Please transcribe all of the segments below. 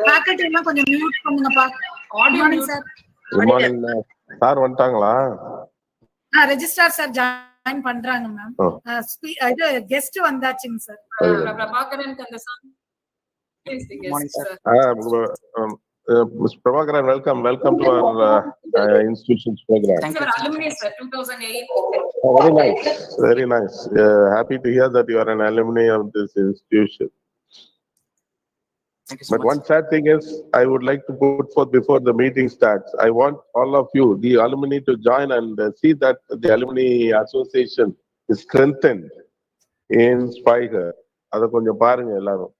faculty எல்லாம் கொஞ்சம் mute பண்ணுங்கப்பா. Good morning sir. Good morning. Sir வந்துட்டாங்களா? ரெஜிஸ்ட்ரார் சார் ஜாயின் பண்றாங்க மேம். இது கெஸ்ட் வந்தாச்சுங்க சார். பிரபாகரன் அந்த sir. Mr. Prabhakaran, welcome to our institution's program. Thank you. Alumni sir, 2008. Very nice. Happy to hear that you are an alumni of this institution. Thank you so But much. one sad thing is, I would like to put forth before the meeting starts, I want all of you, the alumni, to join and see that the alumni association is strengthened in SPIHER. Adha konjam paarenga ellarum.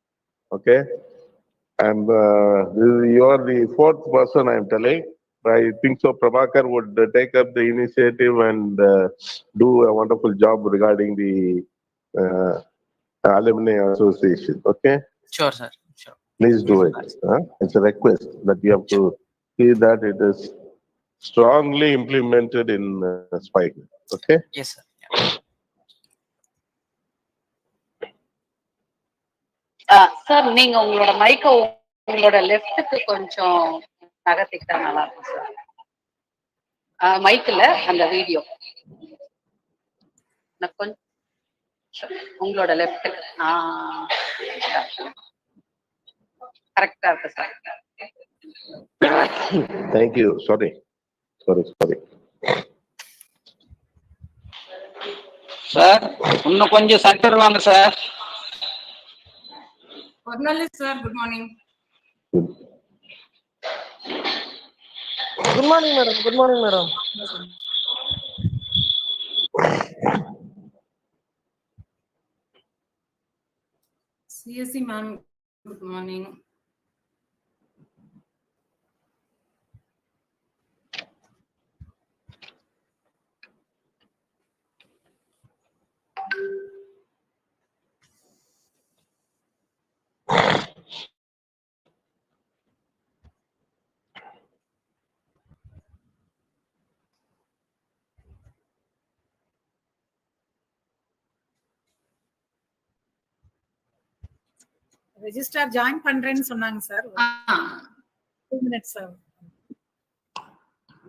Okay? And you are the fourth person I am telling. I think so Prabhakar would take up the initiative and do a wonderful job regarding the alumni association. Okay? Sure, sir. Sure. Please do it. It's a request that you have to see that it is strongly implemented in SPIHER. Okay? Yes, sir. Sir நீங்க உங்களோட மைக்க உங்களோட லெஃப்ட்டுக்கு கொஞ்சம் நகர்த்திக்கிட்டா நல்லா இருக்கும் sir. மைக்ல அந்த video கொஞ்சம் உங்களோட லெஃப்ட்டுக்கு கரெக்டா இருக்கு sir. Thank you. Sorry. Sir இன்னும் கொஞ்சம் சென்டர் வாங்க sir. sir, good morning. Good morning, madam. Good morning, madam. CSA ma'am, good morning. Registrar join பண்றேன்னு சொன்னாங்க sir. 2 minutes sir.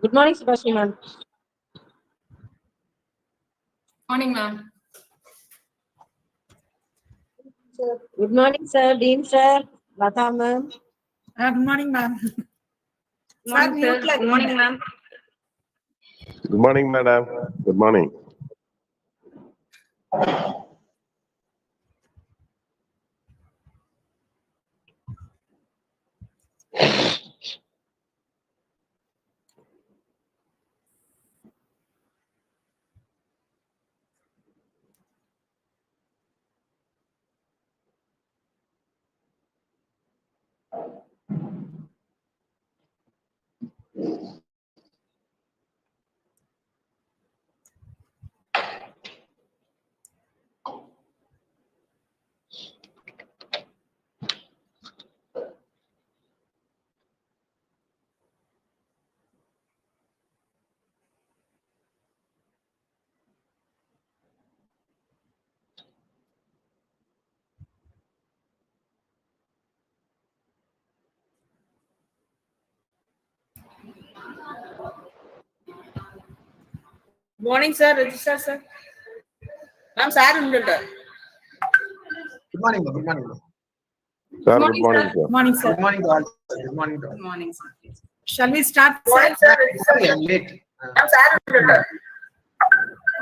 Good morning, Subhashini ma'am. Morning ma'am. Good morning, sir. Dean sir. Lata ma'am. Good morning ma'am. Morning, sir. Good morning, ma'am. Good morning, madam. Good morning. Morning sir, register sir. Ma'am sir undu. Good morning, good morning. Sir, good morning, sir. Good morning sir. Good morning to all. Good morning to all. Good morning sir. Shall we start? Morning, sir. Sorry, I'm late. Ma'am sir undu.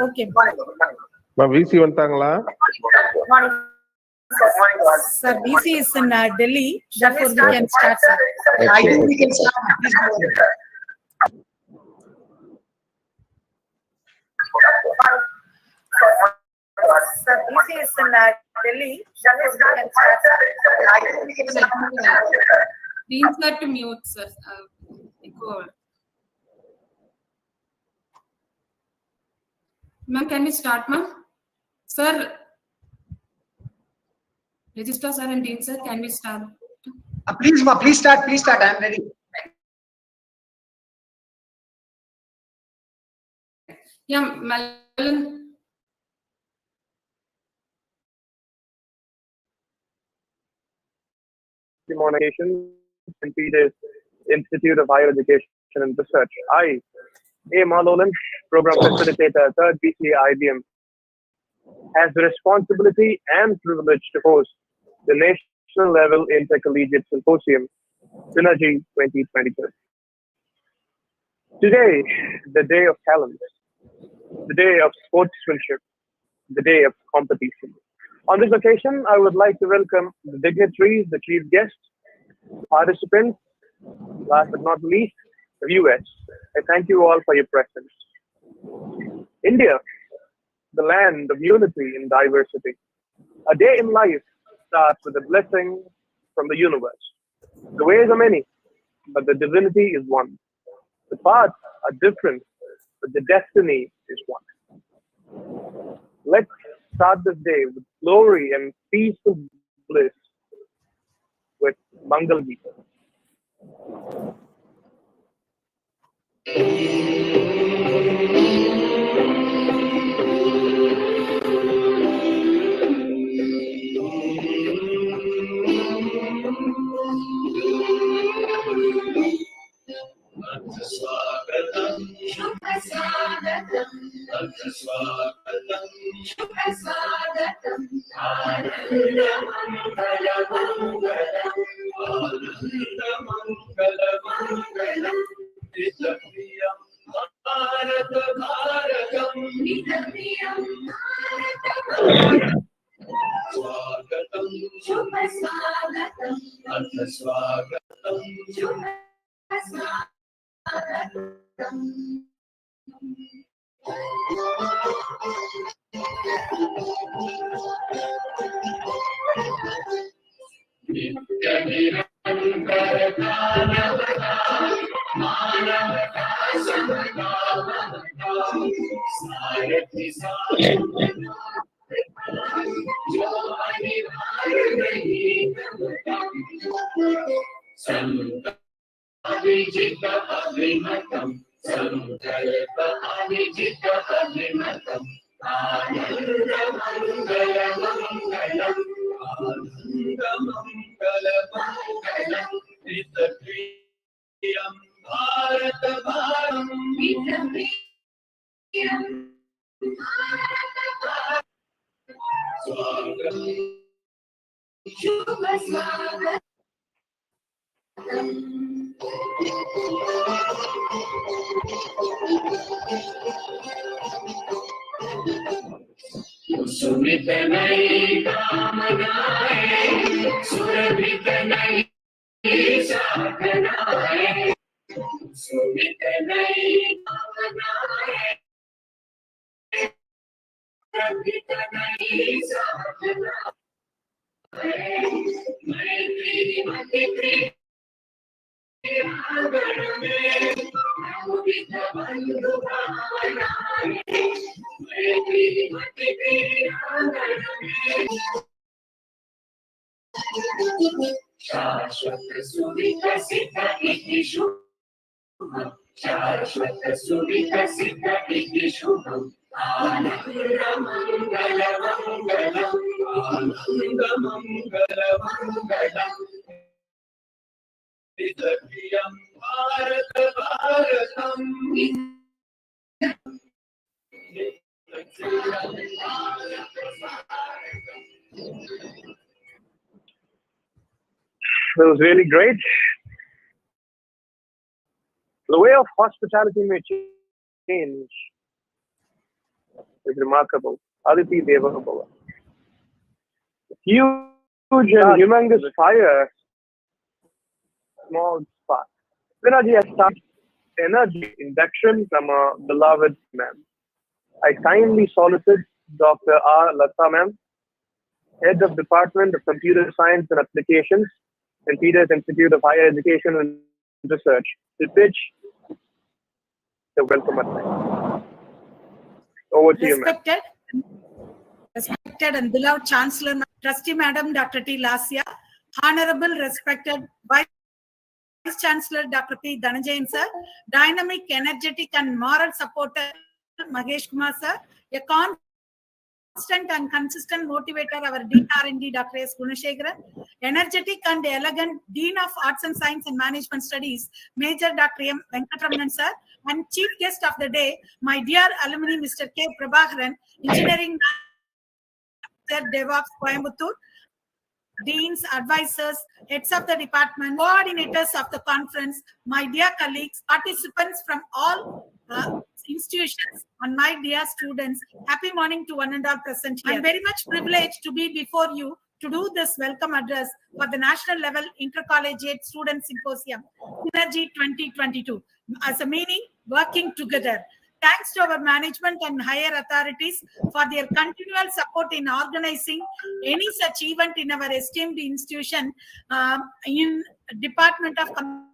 Okay. Good morning, good morning. Ma'am, VC வந்துட்டாங்களா? Good morning. Sir, VC is in Delhi. Therefore, we can start, sir. I think we can start. Please go ahead. Sir, VC is in Delhi. Therefore, we can start, sir. I think we can start. Dean sir to mute, sir. Go on. Ma'am, can we start, ma'am? Sir, Registrar sir and Dean sir, can we start? Please, ma, please start. Please start. I'm ready. Yeah, Malin. St. Peter's Institute of Higher Education and Research. I, A. Malolan, Program Facilitator, 3rd BCA IBM, has the responsibility and privilege to host the national level Intercollegiate Symposium, Synergy 2022. Today, the day of talent, the day of sportsmanship, the day of competition. On this occasion, I would like to welcome the dignitaries, the chief guests, participants, last but not least, the viewers. I thank you all for your presence. India, the land of unity in diversity. A day in life starts with a blessing from the universe. The ways are many, but the divinity is one. The paths are different, but the destiny is one. Let's start this day with glory and peaceful bliss with Mangal Gita. That was really great. The way of hospitality may change is remarkable. Aditi Deva Bhava. Huge and humongous fire, small spark. Vinaji has started energy induction from a beloved ma'am. I kindly solicit Dr. R. Lata ma'am, Head of Department of Computer Science and Applications, St. Peter's Institute of Higher Education and Research, to pitch the welcome address. Over to you, ma'am. Respected and beloved Chancellor, Trustee Madam Dr. T. Lasya, Honorable Respected Vice Chancellor Dr. P. Dhanajayan sir, dynamic, energetic and moral supporter Mahesh Kumar sir, a constant and consistent motivator, our Dean R&D, Dr. S. Gunasekaran, energetic and elegant Dean of Arts and Science and Management Studies, Major Dr. M. Venkatramanan sir, and chief guest of the day, my dear alumni, Mr. K. Prabhakaran, Engineering Manager, DevOps, Coimbatore, deans, advisors, heads of the department, coordinators of the conference, my dear colleagues, participants from all institutions, and my dear students, happy morning to one and all present here. I'm very much privileged to be before you to do this welcome address for the national level Intercollegiate Student Symposium, Synergy 2022, as a meaning, working together. Thanks to our management and higher authorities for their continual support in organizing any such event in our esteemed institution in Department of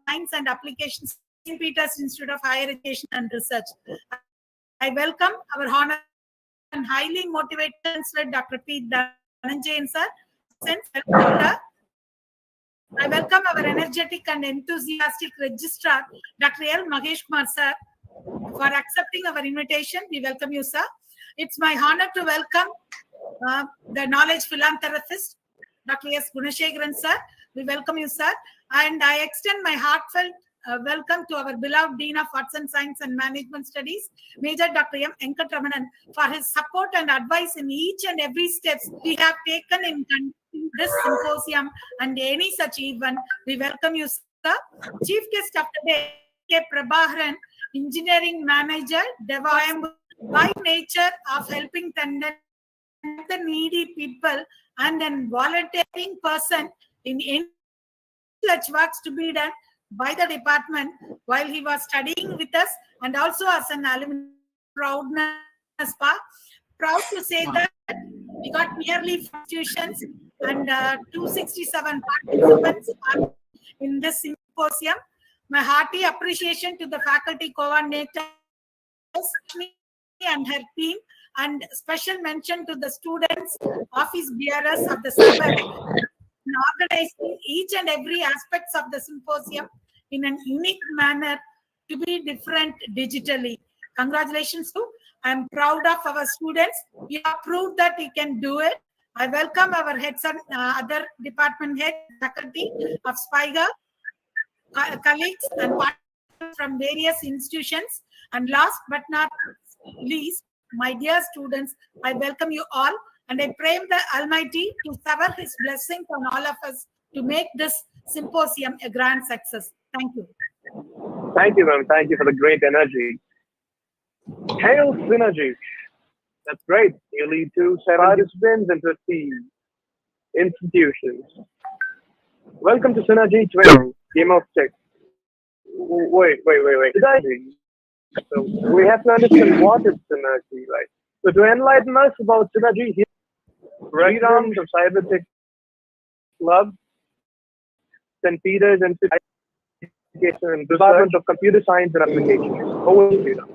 Science and Applications, St.Peter's Institute of Higher Education and Research. I welcome our honored and highly motivated Chancellor, Dr. P. Dhananjayan sir. I welcome our energetic and enthusiastic registrar, Dr. L. Mahesh Kumar sir, for accepting our invitation. We welcome you, sir. It's my honor to welcome the knowledge philanthropist, Dr. S. Gunasekaran sir. We welcome you, sir. And I extend my heartfelt welcome to our beloved Dean of Arts and Science and Management Studies, Major Dr. M. Venkatramanan, for his support and advice in each and every steps we have taken in this symposium and any such event. We welcome you, sir. Chief guest of the day, K. Prabhakaran, Engineering Manager, DevOps, by nature of helping the needy people and a volunteering person in any such works to be done by the department while he was studying with us, and also as an alumni. Proudness, proud to say that we got nearly 4 institutions and 267 participants in this symposium. My hearty appreciation to the faculty coordinators and her team, and special mention to the students, office bearers of the suburb, in organizing each and every aspects of the symposium in a unique manner to be different digitally. Congratulations to. I'm proud of our students. We have proved that we can do it. I welcome our heads and other department head, faculty of SPIHER, colleagues and partners from various institutions. And last but not least, my dear students, I welcome you all, and I pray the Almighty to shower His blessings on all of us to make this symposium a grand success. Thank you. Thank you, ma'am. Thank you for the great energy. Hail Synergy. That's great. You lead 2 participants and 15 institutions. Welcome to Synergy 20, Game of Tech. Wait. So we have to understand what is Synergy, right? So to enlighten us about Synergy, here, President of Cyber Tech Club, St.Peter's and Department of Computer Science and Applications. Over to you.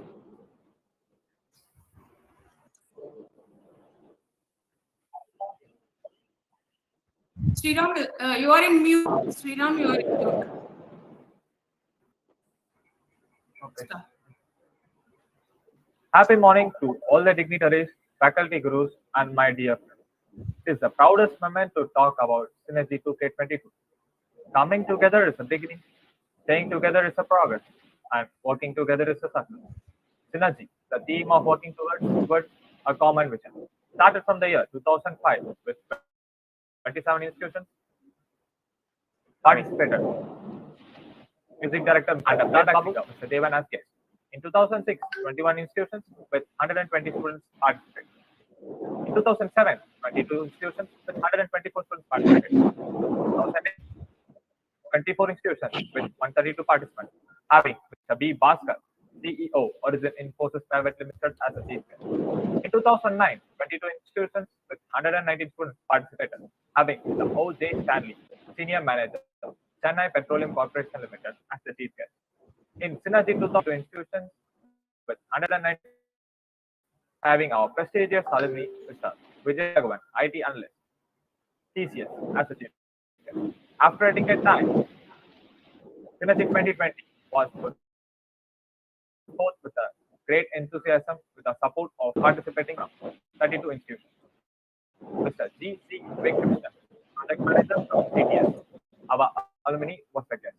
Sriram, you are in mute. Sriram, you are in mute. Okay. Happy morning to all the dignitaries, faculty gurus, and my dear friends. It is the proudest moment to talk about Synergy 2K22. Coming together is a beginning, staying together is a progress, and working together is a success. Synergy, the theme of working towards a common vision, started from the year 2005 with 27 institutions participated. Music director and the Mr. Devan as guest. In 2006, 21 institutions with 120 students participated. In 2007, 22 institutions with 124 students participated. 2008, 24 institutions with 132 participants, having Mr. B. Bhaskar, CEO, Origin Infosys Private Limited as a chief guest. In 2009, 22 institutions with 119 students participated, having Mr. O. J. Stanley, Senior Manager, Chennai Petroleum Corporation Limited as the chief guest. In Synergy 2002 institutions with 190, having our prestigious alumni, Mr. Vijay Bhagavan, IT analyst, TCS as the chief guest. After a decade time, Synergy 2020 was put forth with a great enthusiasm with the support of participating from 32 institutions. Mr. G.C. Krishnan, Project Manager from CTS. Our alumni was the guest.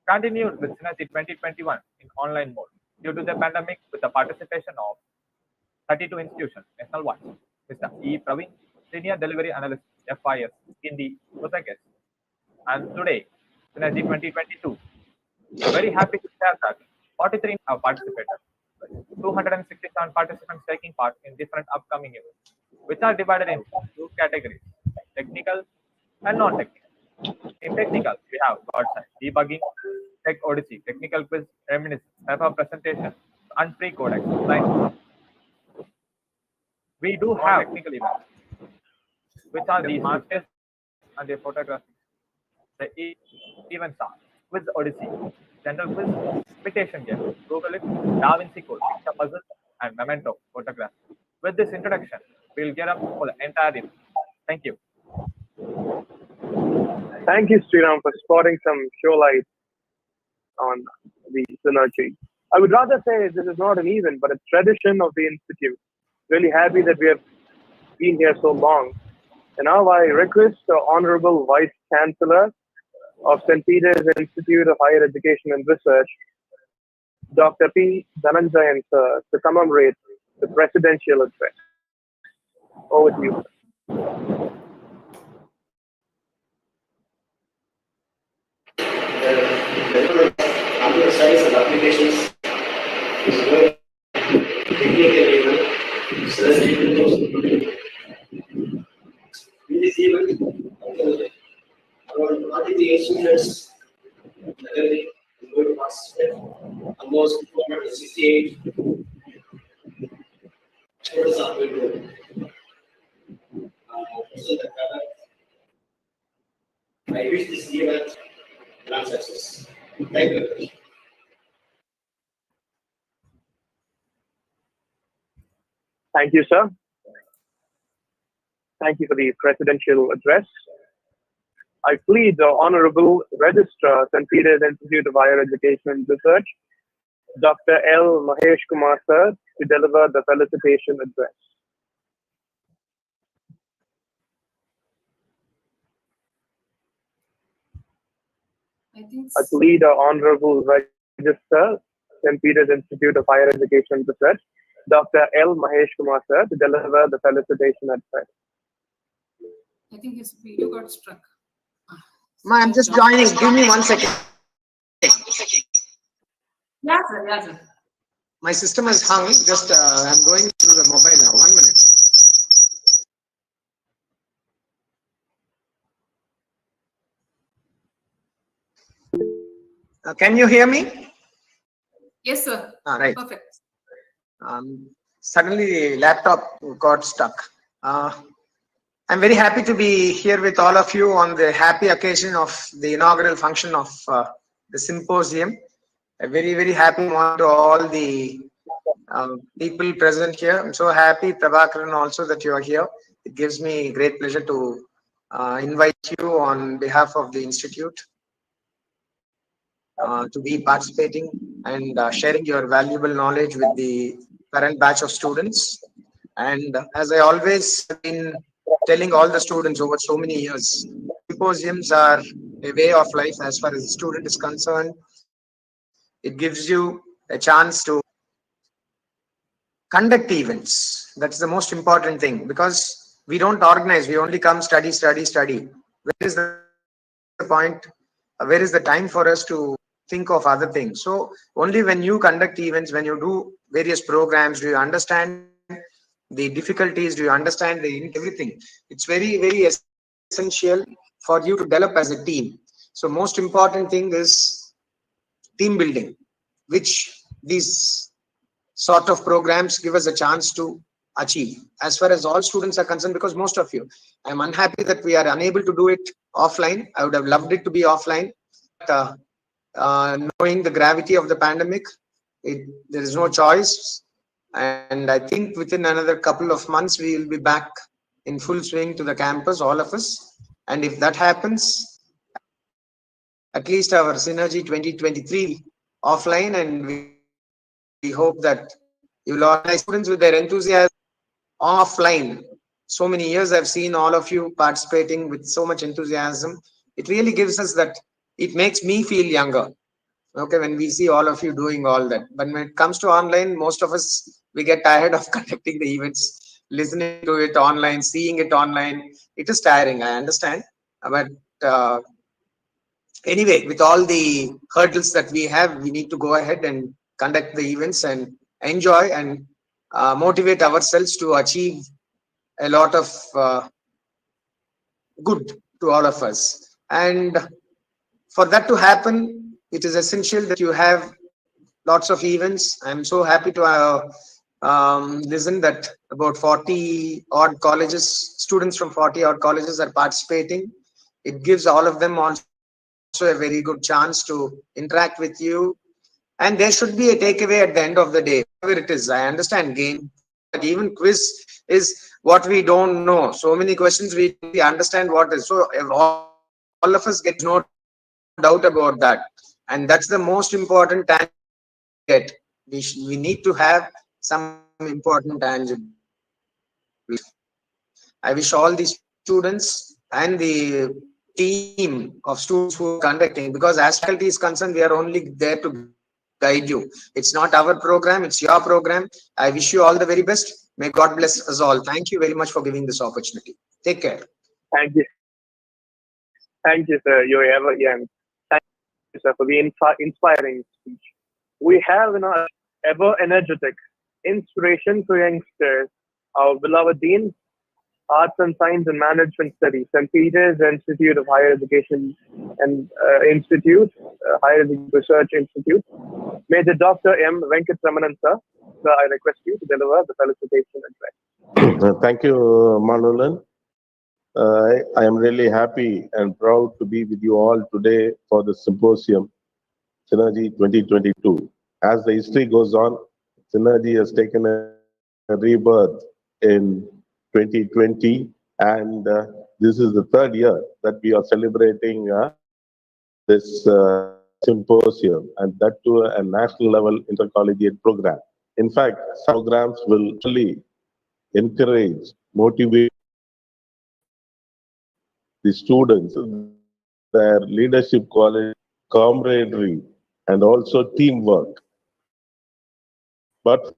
Continued with Synergy 2021 in online mode due to the pandemic with the participation of 32 institutions nationwide. Mr. E. Praveen, Senior Delivery Analyst, FIS, Hindi, was a guest. And today, Synergy 2022, I'm very happy to share that 43 have participated, 267 participants taking part in different upcoming events, which are divided into two categories, technical and non-technical. In technical, we have Godside, debugging, Tech Odyssey, technical quiz, reminiscence, type of presentation, and pre-codex. We do have technical events, which are the markets and the photography. The events are Quiz Odyssey, General Quiz, Invitation Game, Google It, Da Vinci Code, Picture Puzzle, and Memento Photography. With this introduction, we'll get up for the entire event. Thank you. Thank you, Sriram, for spotting some show light on the synergy. I would rather say this is not an event, but a tradition of the Institute. Really happy that we have been here so long. And now I request the Honorable Vice Chancellor of St. Peter's Institute of Higher Education and Research, Dr. P. Dhananjayan, sir, to commemorate the presidential address. Over to you, sir. Computer science and applications is very technical event. In this event, around 43 students are going to participate. Almost 468 students are going to present the product. I wish this event grand success. Thank you. Thank you, sir. Thank you for the presidential address. I plead the Honorable Registrar, St. Peter's Institute of Higher Education and Research, Dr. L. Mahesh Kumar, sir, to deliver the felicitation address. I plead the Honorable Registrar, St. Peter's Institute of Higher Education and Research, Dr. L. Mahesh Kumar, sir, to deliver the felicitation address. I think his video got struck. Ma, I'm just joining. Give me 1 second. Yeah, sir. Yeah, sir. My system is hung. Just I'm going through the mobile now. 1 minute. Can you hear me? Yes, sir. Right. Perfect. Suddenly the laptop got stuck. I'm very happy to be here with all of you on the happy occasion of the inaugural function of the symposium. A very, very happy one to all the people present here. I'm so happy, Prabhakaran, also that you are here. It gives me great pleasure to invite you on behalf of the Institute to be participating and sharing your valuable knowledge with the current batch of students. And as I always have been telling all the students over so many years, symposiums are a way of life as far as the student is concerned. It gives you a chance to conduct events. That's the most important thing, because we don't organize, we only come study, study, study. Where is the point? Where is the time for us to think of other things? So only when you conduct events, when you do various programs, do you understand the difficulties, do you understand everything? It's very, very essential for you to develop as a team. So most important thing is team building, which these sort of programs give us a chance to achieve as far as all students are concerned, because most of you, I'm unhappy that we are unable to do it offline. I would have loved it to be offline. Knowing the gravity of the pandemic, there is no choice. And I think within another couple of months, we will be back in full swing to the campus, all of us. And if that happens, at least our Synergy 2023 offline, and we hope that you will organize students with their enthusiasm offline. so many years I've seen all of you participating with so much enthusiasm. It really gives us that, it makes me feel younger. Okay, when we see all of you doing all that. But when it comes to online, most of us, we get tired of conducting the events, listening to it online, seeing it online. It is tiring, I understand. But anyway, with all the hurdles that we have, we need to go ahead and conduct the events and enjoy and motivate ourselves to achieve a lot of good to all of us. And for that to happen, it is essential that you have lots of events. I'm so happy to listen that about 40 odd colleges, students from 40 odd colleges are participating. It gives all of them also a very good chance to interact with you. And there should be a takeaway at the end of the day, whatever it is. I understand game, but even quiz is what we don't know. So many questions we understand what is. So if all of us get no doubt about that. And that's the most important get. We need to have some important tangible. I wish all the students and the team of students who are conducting, because as faculty is concerned, we are only there to guide you. It's not our program, it's your program. I wish you all the very best. May God bless us all. Thank you very much for giving this opportunity. Take care. Thank you. Thank you, sir. You're ever young. Thank you, sir, for the inspiring speech. We have in our ever energetic inspiration for youngsters, our beloved Dean, Arts and Science and Management Studies, St. Peter's Institute of Higher Education and Higher Research Institute, Major Dr. M. Venkatramanan, sir. Sir, I request you to deliver the felicitation address. Thank you, Manulan. I am really happy and proud to be with you all today for the Symposium Synergy 2022. As the history goes on, Synergy has taken a rebirth in 2020, and this is the third year that we are celebrating this symposium, and that to a national level intercollegiate program. In fact, some programs will really encourage, motivate the students, their leadership quality, camaraderie, and also teamwork. But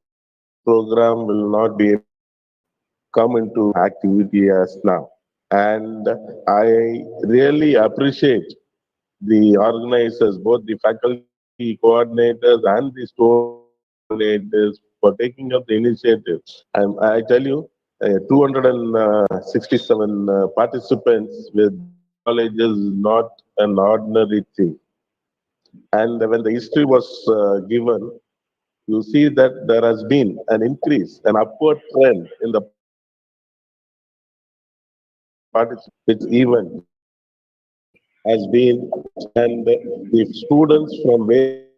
program will not be come into activity as now. And I really appreciate the organizers, both the faculty coordinators and the store coordinators, for taking up the initiative. And I tell you, 267 participants with colleges is not an ordinary thing. And when the history was given, you see that there has been an increase, an upward trend in the participants event has been, and the students from various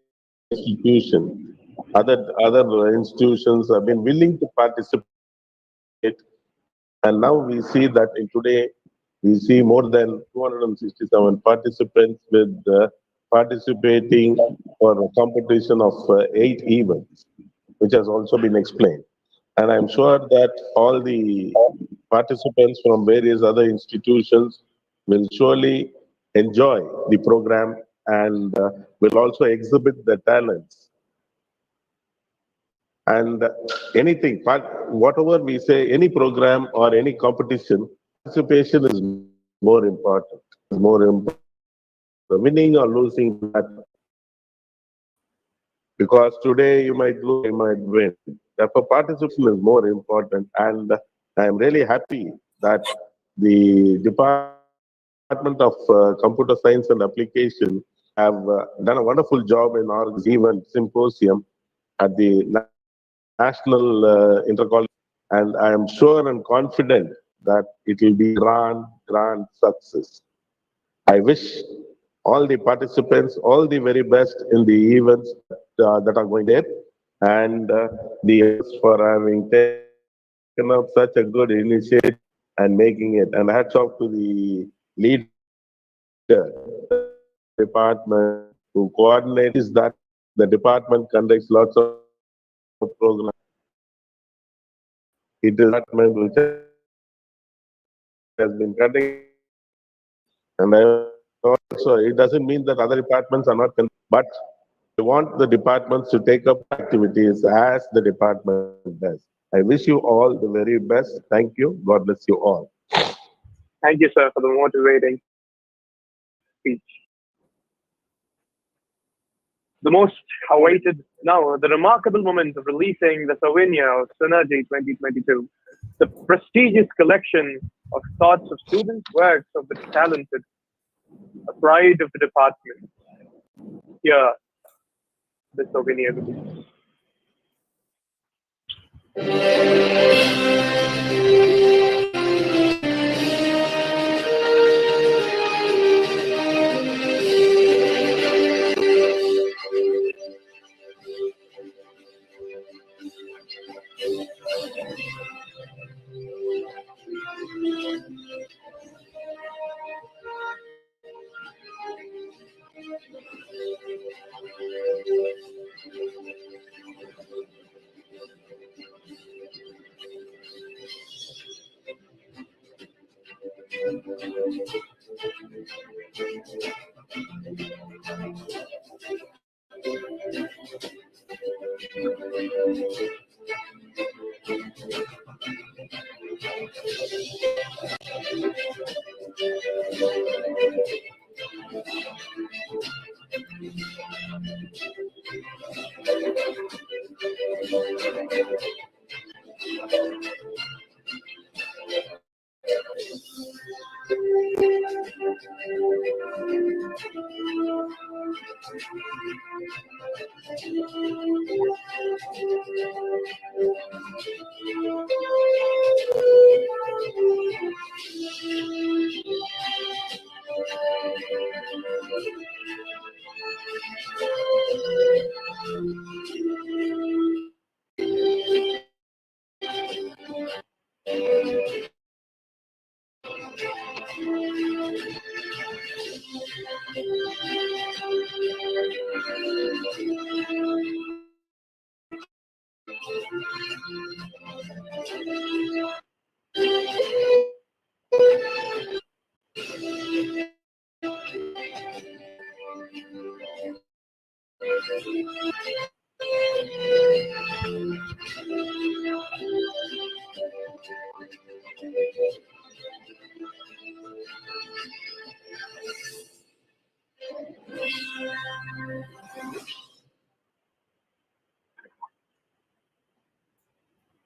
institutions, other institutions have been willing to participate. And now we see that in today, we see more than 267 participants with participating for a competition of 8 events, which has also been explained. And I'm sure that all the participants from various other institutions will surely enjoy the program and will also exhibit their talents. And anything, whatever we say, any program or any competition, participation is more important. More important. Winning or losing that. Because today you might lose, you might win. Therefore, participation is more important. And I am really happy that the Department of Computer Science and Application have done a wonderful job in our event symposium at the National Intercollegiate. And I am sure and confident that it will be grand success. I wish all the participants all the very best in the events that are going there, and the for having taken up such a good initiative and making it. And hats off to the leader department who coordinates that. The department conducts lots of programs. It is a department which has been cutting. And I also, it doesn't mean that other departments are not, but we want the departments to take up activities as the department does. I wish you all the very best. Thank you. God bless you all. Thank you, sir, for the motivating speech. The most awaited now, the remarkable moment of releasing the souvenir of Synergy 2022, the prestigious collection of thoughts of students, works of the talented, a pride of the department. Here, the souvenir release.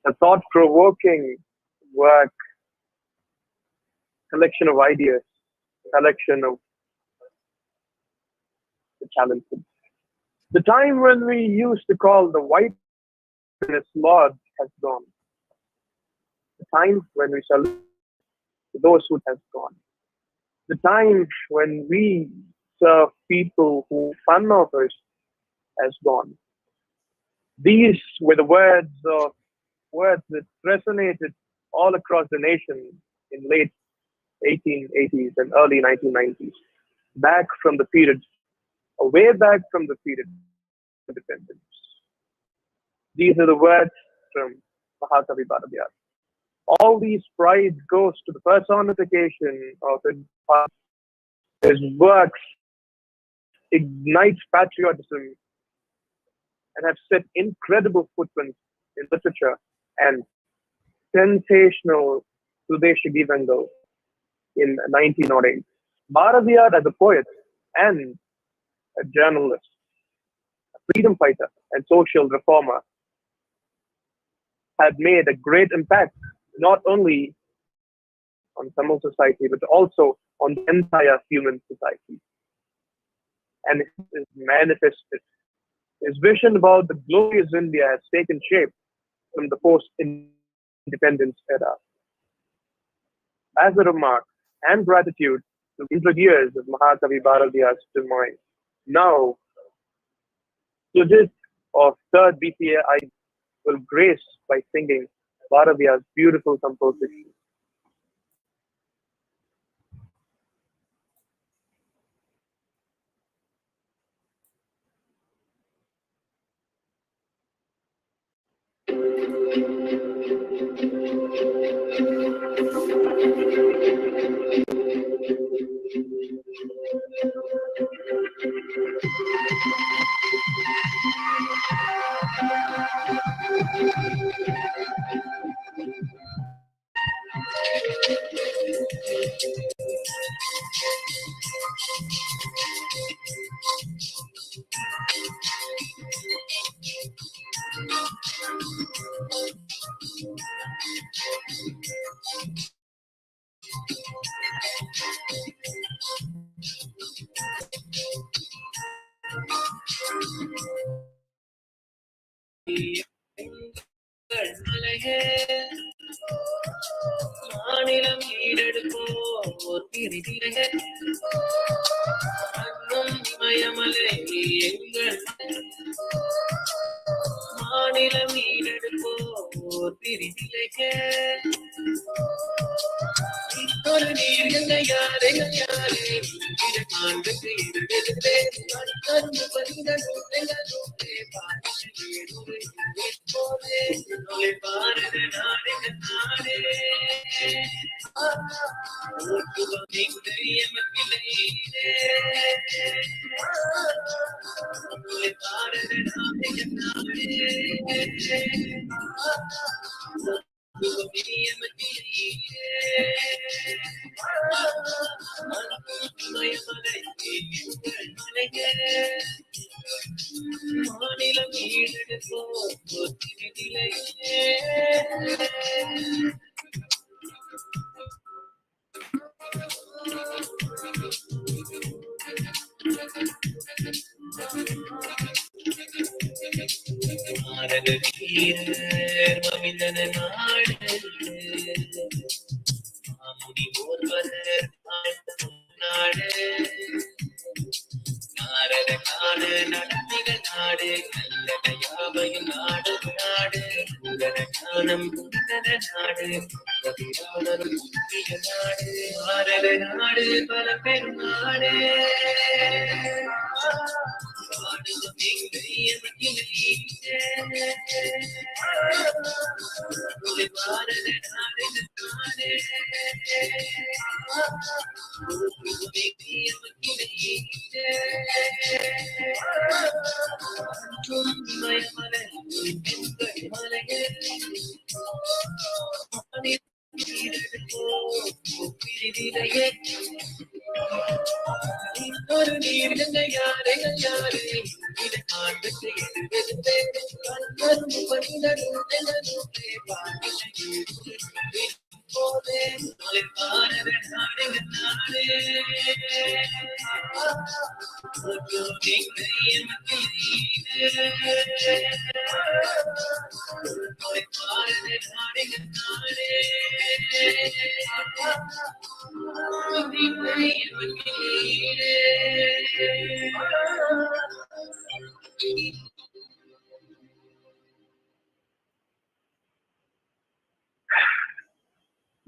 A thought-provoking work, collection of ideas, collection of the talented. The time when we used to call the whiteness Lord has gone. The time when we salute those who has gone. The time when we serve people who fun of us has gone. These were the words that resonated all across the nation in late 1880s and early 1990s, back from the period, way back from the period of independence. These are the words from Mahatma Gandhi. All these pride goes to the personification of his works ignites patriotism and have set incredible footprints in literature and sensational Sudeshi Givangal in 1908. Bharatiyar as a poet and a journalist, a freedom fighter and social reformer had made a great impact not only on Tamil society but also on the entire human society. And it is manifested. His vision about the glorious India has taken shape from the post-independence era. As a remark and gratitude to the 100 years of Mahakavi Bharatiyar's demise, now Sujit of 3rd BCA will grace by singing Bharatiyar's beautiful composition.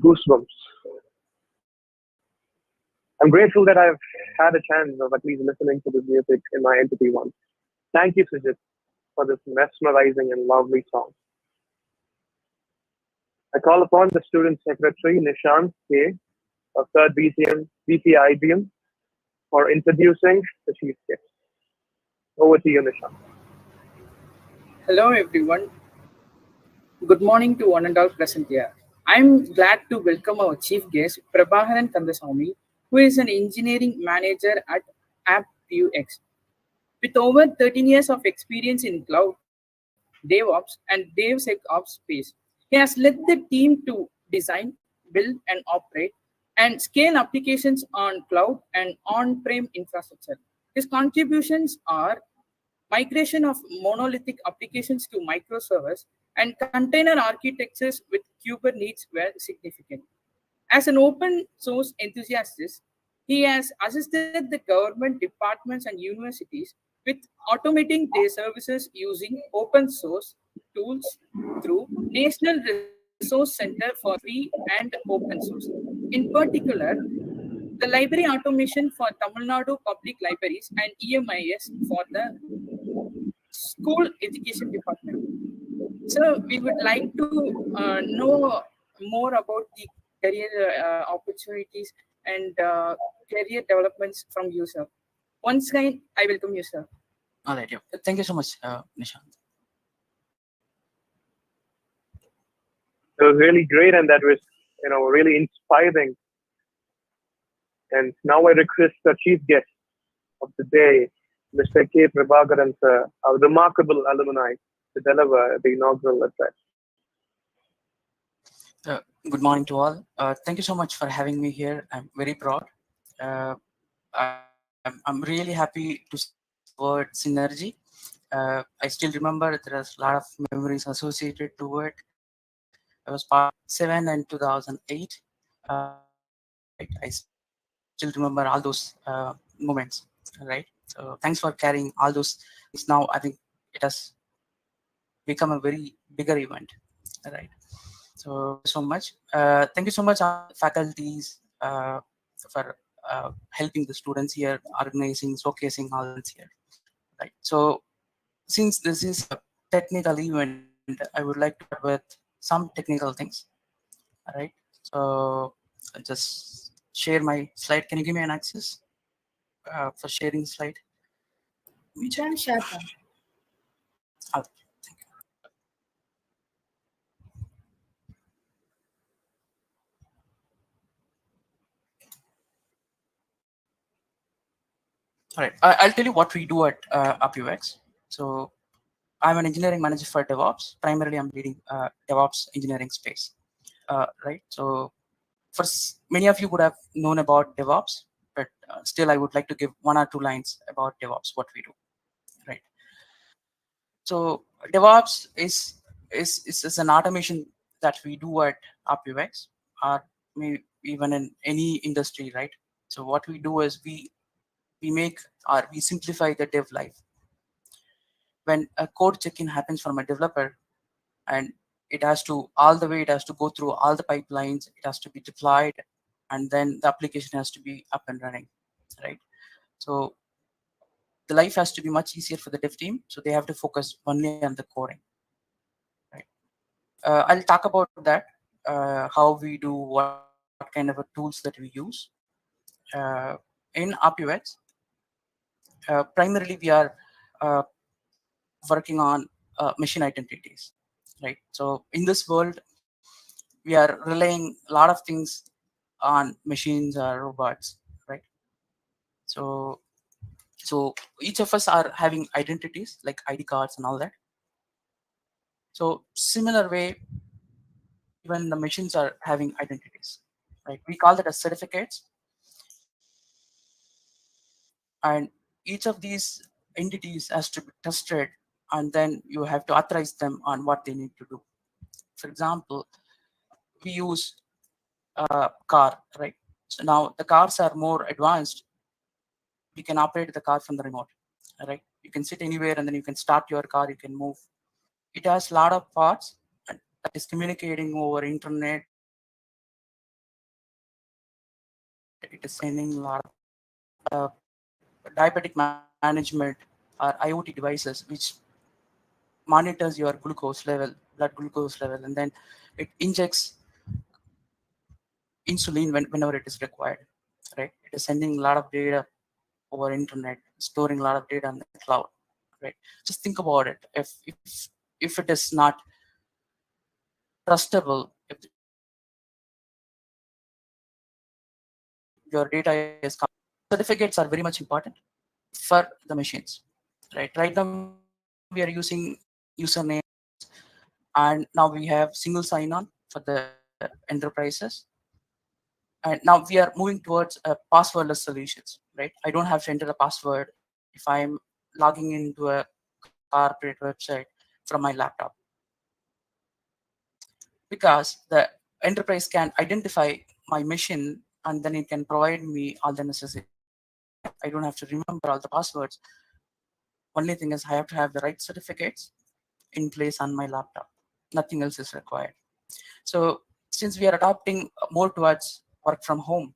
Goosebumps. I'm grateful that I've had a chance of at least listening to this music in my entity once. Thank you, Sujit, for this mesmerizing and lovely song. I call upon the Student Secretary, Nishant K, of 3rd BCIBM, for introducing the chief guest. Over to you, Nishant. Hello, everyone. Good morning to one and all present here. I'm glad to welcome our chief guest, Prabhaharan Kandasamy, who is an engineering manager at AppViewX. With over 13 years of experience in cloud, DevOps, and DevSecOps space, he has led the team to design, build, and operate and scale applications on cloud and on-prem infrastructure. His contributions are migration of monolithic applications to microservices and container architectures with Kubernetes were significant. As an open source enthusiast, he has assisted the government departments and universities with automating their services using open source tools through National Resource Center for Free and Open Source. In particular, the library automation for Tamil Nadu Public Libraries and EMIS for the School Education Department. So we would like to know more about the career opportunities and career developments from you, sir. Once again, I welcome you, sir. All right. Yeah. Thank you so much, Nishant. It was really great, and that was, really inspiring. And now I request the chief guest of the day, Mr. K. Prabhakaran, sir, our remarkable alumni, to deliver the inaugural address. Good morning to all. Thank you so much for having me here. I'm very proud. I'm really happy to see the word synergy. I still remember there's a lot of memories associated to it. I was part of 7 and 2008. I still remember all those moments, right? So thanks for carrying all those things. Now I think it has become a very bigger event, right? So much. Thank you so much, faculties, for helping the students here, organizing, showcasing all this here. Right. So since this is a technical event, I would like to start with some technical things. All right. So I'll just share my slide. Can you give me an access for sharing slide? We can share them. Oh, thank you. All right. I'll tell you what we do at UpUX. So I'm an engineering manager for DevOps. Primarily, I'm leading DevOps engineering space. Right. So many of you would have known about DevOps, but still, I would like to give 1 or 2 lines about DevOps, what we do. Right. So DevOps is an automation that we do at UpUX, or maybe even in any industry, right? So what we do is we make, or we simplify the dev life. When a code check-in happens from a developer, and it has to it has to go through all the pipelines, it has to be deployed, and then the application has to be up and running, right? So the life has to be much easier for the dev team, so they have to focus only on the coding, right? I'll talk about that, how we do, what kind of tools that we use in UpUX. Primarily, we are working on machine identities, right? So in this world, we are relying a lot of things on machines or robots, right? So each of us are having identities like ID cards and all that. So similar way, even the machines are having identities, right? We call that as certificates, and each of these entities has to be tested, and then you have to authorize them on what they need to do. For example, we use a car, right? So now the cars are more advanced. You can operate the car from the remote, right? You can sit anywhere and then you can start your car, you can move. It has a lot of parts that is communicating over internet. It is sending a lot of diabetic management or IoT devices which monitors your glucose level, blood glucose level, and then it injects insulin whenever it is required, right? It is sending a lot of data over internet, storing a lot of data on the cloud, right? Just think about it. If it is not trustable, if your data is, certificates are very much important for the machines, right? Right now we are using username, and now we have single sign-on for the enterprises. And now we are moving towards passwordless solutions, right? I don't have to enter a password if I'm logging into a corporate website from my laptop, because the enterprise can identify my mission and then it can provide me all the necessary. I don't have to remember all the passwords. Only thing is I have to have the right certificates in place on my laptop. Nothing else is required. So since we are adopting more towards work from home,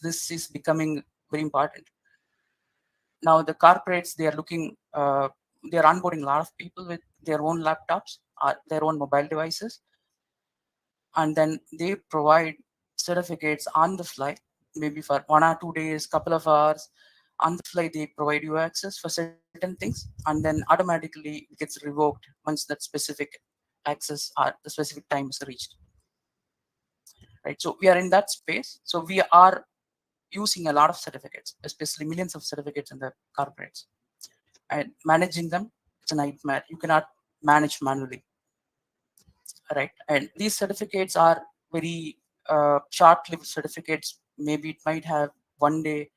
this is becoming very important. Now the corporates, they are looking, they are onboarding a lot of people with their own laptops or their own mobile devices, and then they provide certificates on the fly, maybe for 1 or 2 days, couple of hours. On the fly, they provide you access for certain things, and then automatically it gets revoked once that specific access or the specific time is reached, right? So we are in that space. So we are using a lot of certificates, especially millions of certificates in the corporates, and managing them, it's a nightmare. You cannot manage manually, right? And these certificates are very short-lived certificates. Maybe it might have 1 day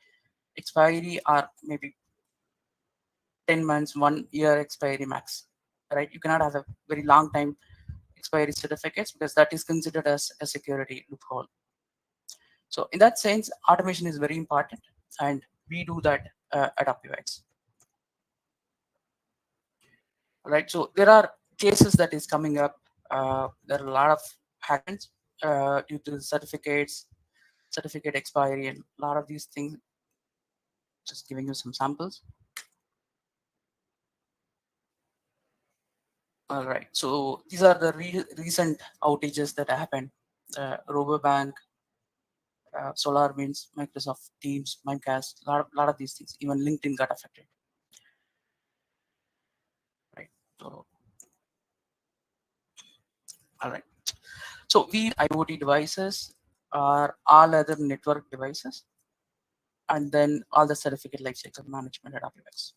expiry, or maybe 10 months, 1 year expiry max, right? You cannot have a very long time expiry certificates because that is considered as a security loophole. So in that sense, automation is very important, and we do that at UpUX. Right. So there are cases that is coming up. There are a lot of happens due to certificate expiry, and a lot of these things. Just giving you some samples. All right, so these are the recent outages that happened. Robobank, SolarWinds, Microsoft Teams, Mimecast, lot of these things. Even LinkedIn got affected. Right. So, all right. So these IoT devices are all other network devices, and then all the certificate lifecycle management at AWS.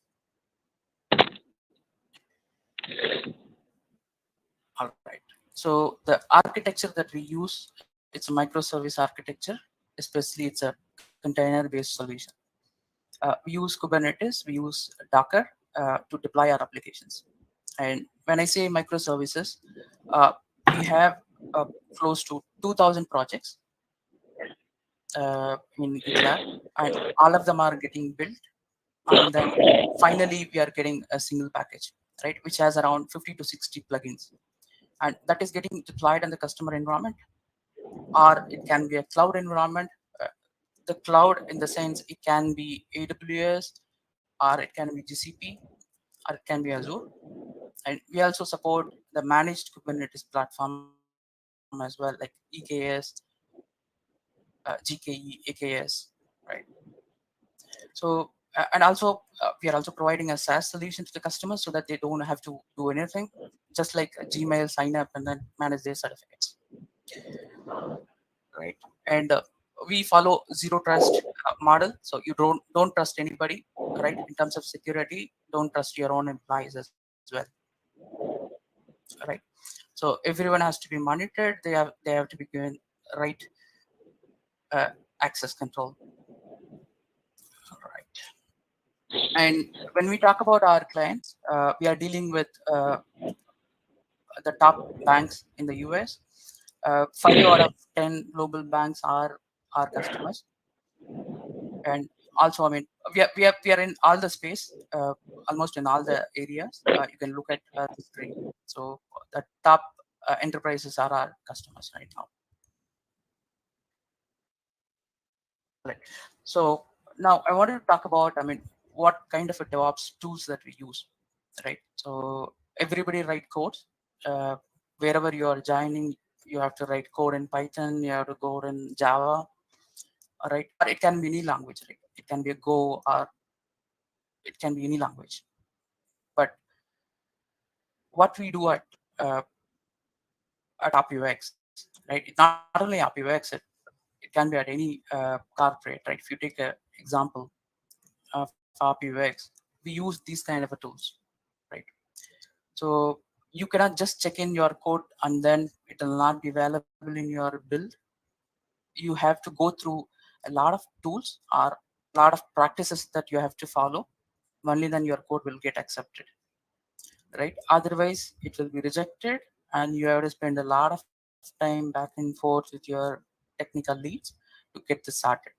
All right. So the architecture that we use, it's a microservice architecture, especially it's a container-based solution. We use Kubernetes, we use Docker to deploy our applications. And when I say microservices, we have close to 2,000 projects in GitLab, and all of them are getting built. And then finally, we are getting a single package, right, which has around 50 to 60 plugins. And that is getting deployed in the customer environment, or it can be a cloud environment. The cloud, in the sense, it can be AWS, or it can be GCP, or it can be Azure. And we also support the managed Kubernetes platform as well, like EKS, GKE, AKS, right? So, and also we are also providing a SaaS solution to the customers so that they don't have to do anything, just like Gmail, sign up and then manage their certificates, right? And we follow zero trust model, so you don't trust anybody, right? In terms of security, don't trust your own employees as well, right? So everyone has to be monitored. They have to be given right access control. All right. And when we talk about our clients, we are dealing with the top banks in the US. 5 out of 10 global banks are our customers. And also, I mean, we are in all the space, almost in all the areas. You can look at the screen. So the top enterprises are our customers right now. Right. So now I wanted to talk about, I mean, what kind of a DevOps tools that we use, right? So everybody write code. Wherever you are joining, you have to write code in Python, you have to code in Java, all right? Or it can be any language, right? It can be a Go, or it can be any language. But what we do at AppUX, right? It's not only AppUX, it can be at any corporate, right? If you take an example of AppUX, we use these kind of tools, right? So you cannot just check in your code and then it will not be available in your build. You have to go through a lot of tools or a lot of practices that you have to follow. Only then your code will get accepted, right? Otherwise, it will be rejected, and you have to spend a lot of time back and forth with your technical leads to get this started.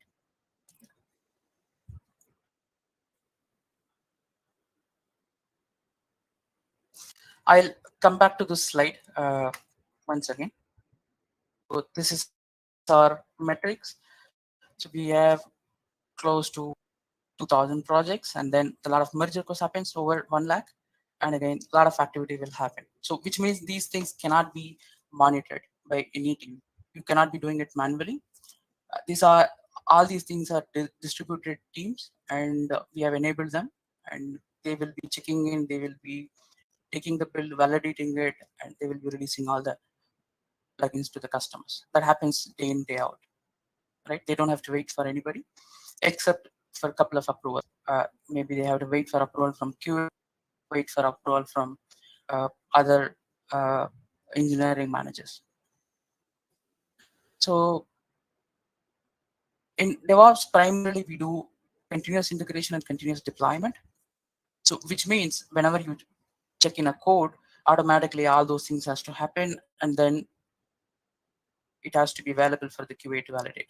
I'll come back to this slide once again. So this is our metrics. So we have close to 2,000 projects, and then a lot of merger course happens over 1 lakh, and again a lot of activity will happen. So which means these things cannot be monitored by any team. You cannot be doing it manually. All these things are distributed teams, and we have enabled them, and they will be checking in, they will be taking the build, validating it, and they will be releasing all the plugins to the customers. That happens day in, day out, right? They don't have to wait for anybody except for a couple of approvals. Maybe they have to wait for approval from QA, wait for approval from other engineering managers. So in DevOps, primarily we do continuous integration and continuous deployment. So which means whenever you check in a code, automatically all those things has to happen, and then it has to be available for the QA to validate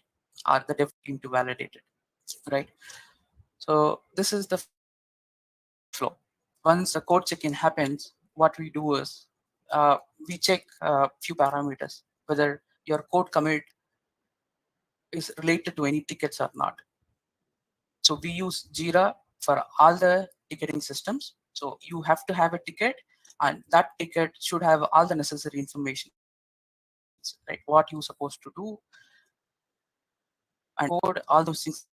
or the dev team to validate it, right? So this is the flow. Once the code check-in happens, what we do is we check a few parameters. whether your code commit is related to any tickets or not. So we use Jira for all the ticketing systems. So you have to have a ticket, and that ticket should have all the necessary information, right? What you're supposed to do, and code, all those things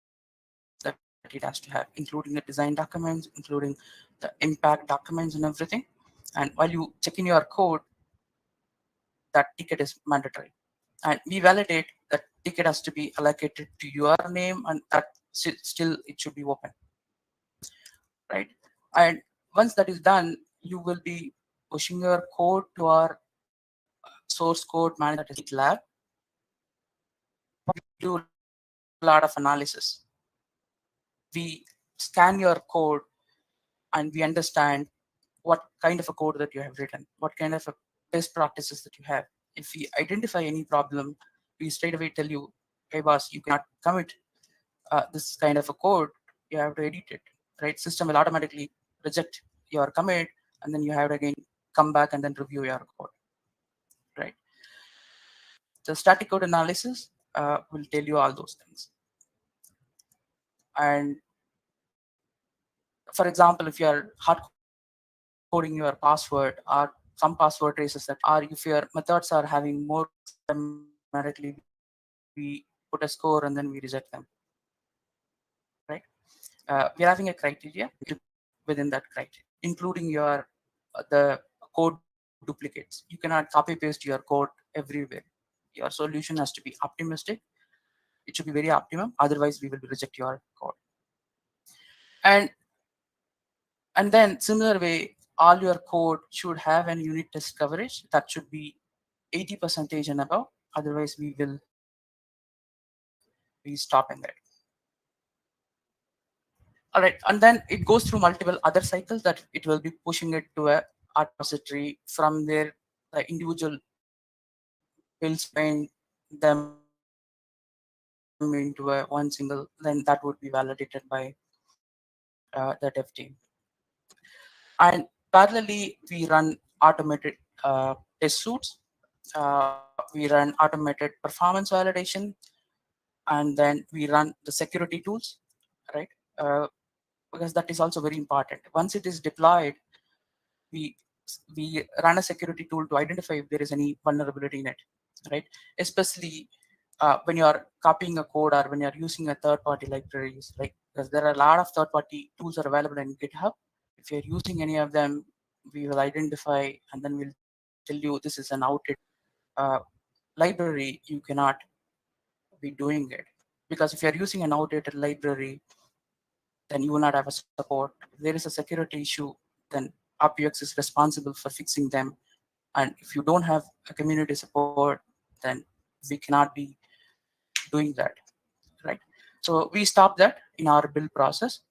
that it has to have, including the design documents, including the impact documents and everything. And while you check in your code, that ticket is mandatory. And we validate that ticket has to be allocated to your name, and that still it should be open, right? And once that is done, you will be pushing your code to our source code manager, that is GitLab. We do a lot of analysis. We scan your code and we understand what kind of a code that you have written, what kind of a best practices that you have. If we identify any problem, we straight away tell you, hey boss, you cannot commit this kind of a code, you have to edit it, right? System will automatically reject your commit, and then you have to again come back and then review your code, right? The static code analysis will tell you all those things. And for example, if you are hard coding your password, or some password traces that are, if your methods are having more, automatically we put a score and then we reject them, right? We're having a criteria within that criteria, including your the code duplicates. You cannot copy paste your code everywhere. Your solution has to be optimistic. It should be very optimum. Otherwise, we will reject your code. And then similar way, all your code should have an unit test coverage that should be 80% and above. Otherwise, we will be stopping it. All right, and then it goes through multiple other cycles that it will be pushing it to a art repository. From there, the individual builds paint them into a one single, then that would be validated by the dev team. And parallelly, we run automated test suites. We run automated performance validation, and then we run the security tools, right? Because that is also very important. Once it is deployed, we run a security tool to identify if there is any vulnerability in it, right? Especially when you are copying a code or when you are using a third-party libraries, like, because there are a lot of third-party tools are available in GitHub. If you're using any of them, we will identify and then we'll tell you this is an outdated library. You cannot be doing it, because if you're using an outdated library, then you will not have a support. If there is a security issue, then RPX is responsible for fixing them. And if you don't have a community support, then we cannot be doing that, right? So we stop that in our build process.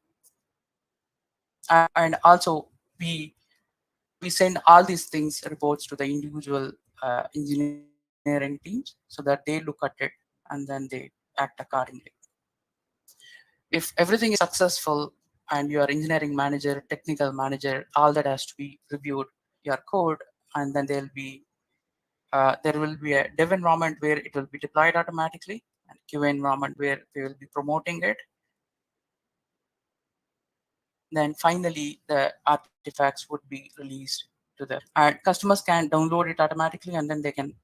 And also we send all these things, reports, to the individual engineering teams so that they look at it and then they act accordingly. If everything is successful and your engineering manager, technical manager, all that has to be reviewed your code, and then there will be a dev environment where it will be deployed automatically, and QA environment where we will be promoting it. Then finally, the artifacts would be released to them, and customers can download it automatically, and then they can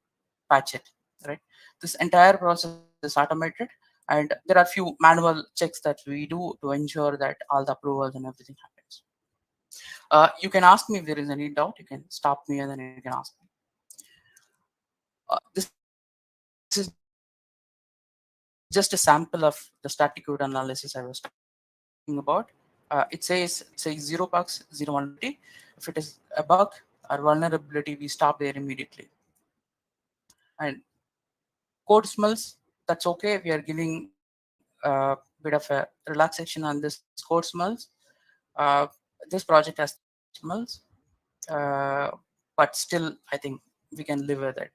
patch it, right? This entire process is automated, and there are few manual checks that we do to ensure that all the approvals and everything happens. You can ask me if there is any doubt. You can stop me and then you can ask me. This is just a sample of the static code analysis I was talking about. It says 0 bugs, 0 vulnerability. If it is a bug or vulnerability, we stop there immediately. And code smells, that's okay. We are giving a bit of a relaxation on this code smells. This project has smells, but still, I think we can live with it.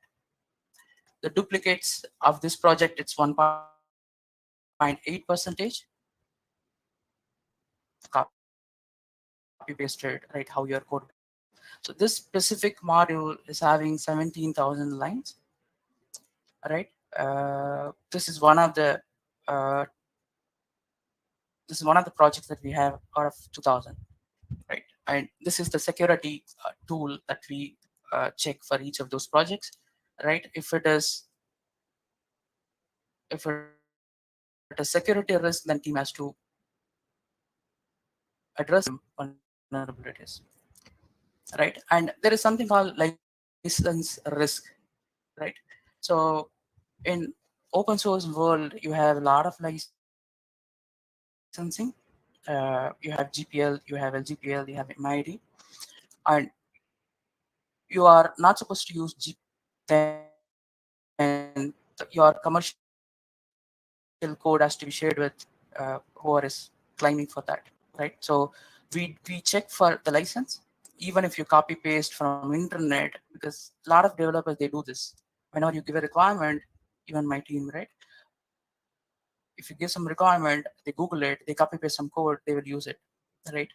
The duplicates of this project, it's 1.8%. Copy pasted, right? How your code. So this specific module is having 17,000 lines. right? This is one of the projects that we have out of 2000, right? And this is the security tool that we check for each of those projects, right? If it is security risk, then team has to address vulnerabilities, right? And there is something called license risk, right? So in open source world, you have a lot of licensing. You have GPL, you have LGPL, you have MID, and you are not supposed to use then your commercial code has to be shared with whoever is claiming for that, right? So we check for the license, even if you copy paste from internet, because a lot of developers, they do this. Whenever you give a requirement, even my team, right? If you give some requirement, they Google it, they copy paste some code, they will use it, right?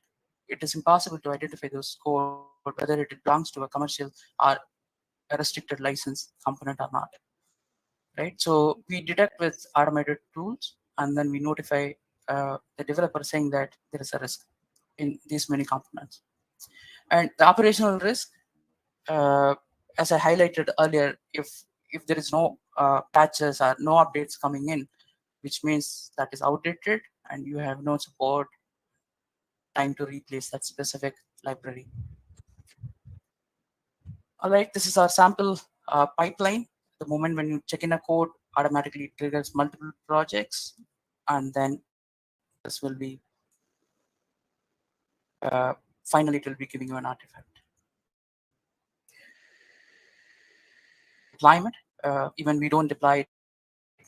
It is impossible to identify those code, whether it belongs to a commercial or a restricted license component or not, right? So we detect with automated tools, and then we notify the developer saying that there is a risk in these many components. And the operational risk, as I highlighted earlier, if there is no patches or no updates coming in, which means that is outdated and you have no support time to replace that specific library. All right, this is our sample pipeline. The moment when you check in a code, automatically triggers multiple projects, and then this will be finally it will be giving you an artifact. Deployment, even we don't deploy it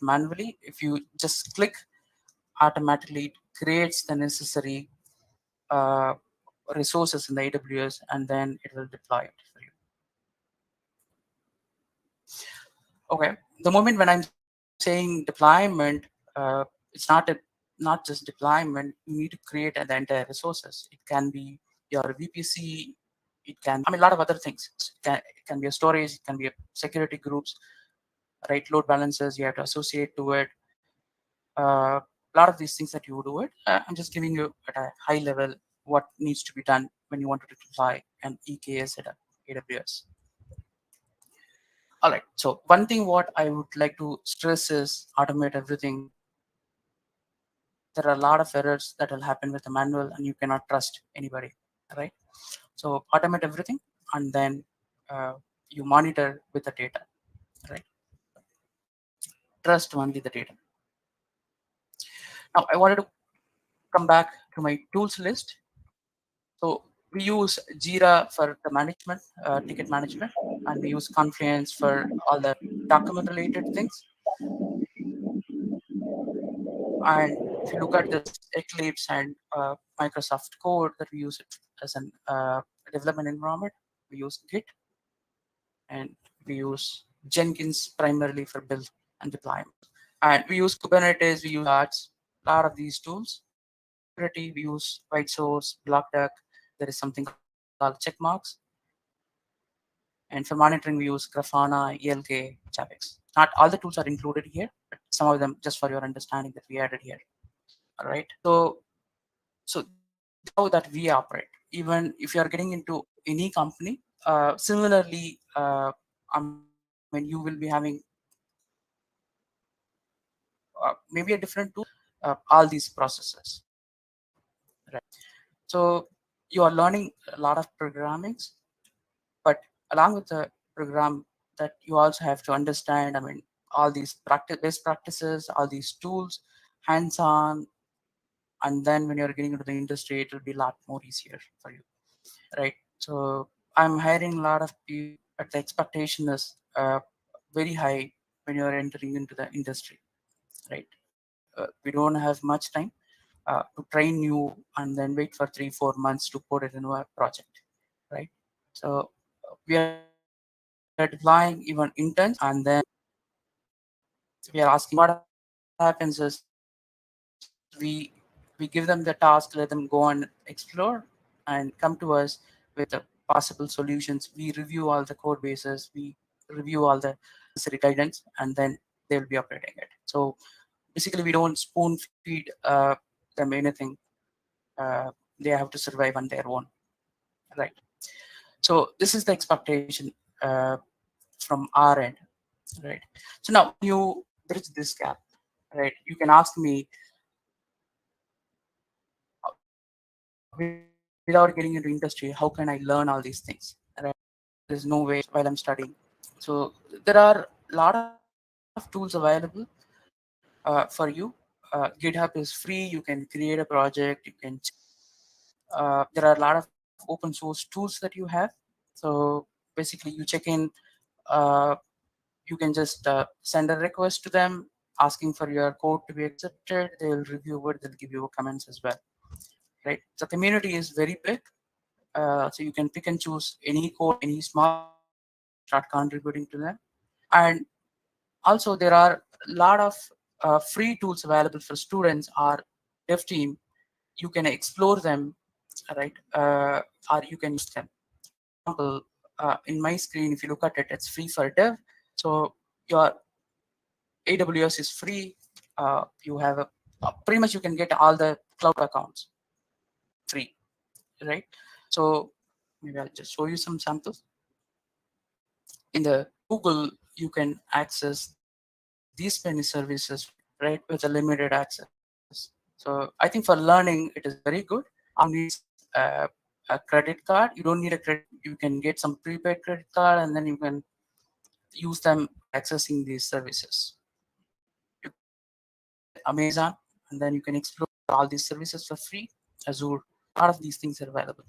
manually. If you just click, automatically it creates the necessary resources in the AWS, and then it will deploy it for you. Okay, the moment when I'm saying deployment, it's not just deployment. You need to create the entire resources. It can be your VPC. It can, I mean, a lot of other things. It can be a storage. It can be a security groups, right? Load balancers you have to associate to it. A lot of these things that you do it. I'm just giving you at a high level what needs to be done when you want to deploy an EKS at AWS. All right. So one thing what I would like to stress is automate everything. There are a lot of errors that will happen with the manual, and you cannot trust anybody, right? So automate everything, and then you monitor with the data, right? Trust only the data. Now I wanted to come back to my tools list. So we use Jira for the management, ticket management, and we use Confluence for all the document related things. And if you look at this Eclipse and Microsoft Code that we use it as an development environment, we use Git, and we use Jenkins primarily for build and deployment. And we use Kubernetes, we use Arts, a lot of these tools. Security, we use White Source, Block Duck. There is something called checkmarks. And for monitoring, we use Grafana, ELK, Javix. Not all the tools are included here, but some of them, just for your understanding, that we added here. All right. So how that we operate. Even if you are getting into any company, similarly, I mean, you will be having maybe a different tool, all these processes. Right. So you are learning a lot of programmings, but along with the program, that you also have to understand, I mean, all these best practices, all these tools, hands-on, and then when you're getting into the industry, it will be a lot more easier for you, right? So I'm hiring a lot of people, but the expectation is very high when you're entering into the industry, right? We don't have much time to train you and then wait for 3-4 months to put it into a project, right? So we are deploying even interns, and then we are asking what happens is we give them the task, let them go and explore and come to us with the possible solutions. We review all the code bases, we review all the necessary guidance, and then they will be operating it. So basically, we don't spoon feed them anything. They have to survive on their own, right? So this is the expectation from our end, right? So now you bridge this gap, right? You can ask me, without getting into industry, how can I learn all these things, right? There's no way while I'm studying. So there are a lot of tools available for you. GitHub is free. You can create a project. You can. There are a lot of open source tools that you have. So basically, you check in. You can just send a request to them asking for your code to be accepted. They will review it. They'll give you comments as well, right? The community is very big. So you can pick and choose any code, any small, start contributing to them. And also there are a lot of free tools available for students or dev team. You can explore them, right? Or you can use them. For example, in my screen, if you look at it, it's free for dev. So your AWS is free. You have pretty much you can get all the cloud accounts free, right? So maybe I'll just show you some samples. In the Google, you can access these many services, right, with a limited access. So I think for learning, it is very good. You need a credit card. You don't need a credit. You can get some prepaid credit card, and then you can use them accessing these services. Amazon, and then you can explore all these services for free. Azure, a lot of these things are available,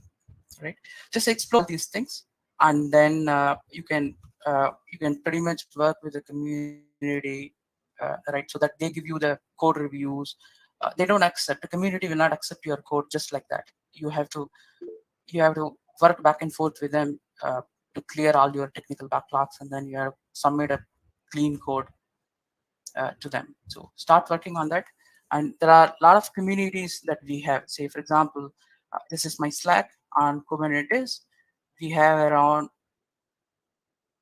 right? Just explore these things, and then you can pretty much work with the community, right? So that they give you the code reviews. They don't accept, the community will not accept your code just like that. You have to work back and forth with them to clear all your technical backlogs, and then you have submit a clean code to them. So start working on that. And there are a lot of communities that we have. Say, for example, this is my Slack on Kubernetes. We have around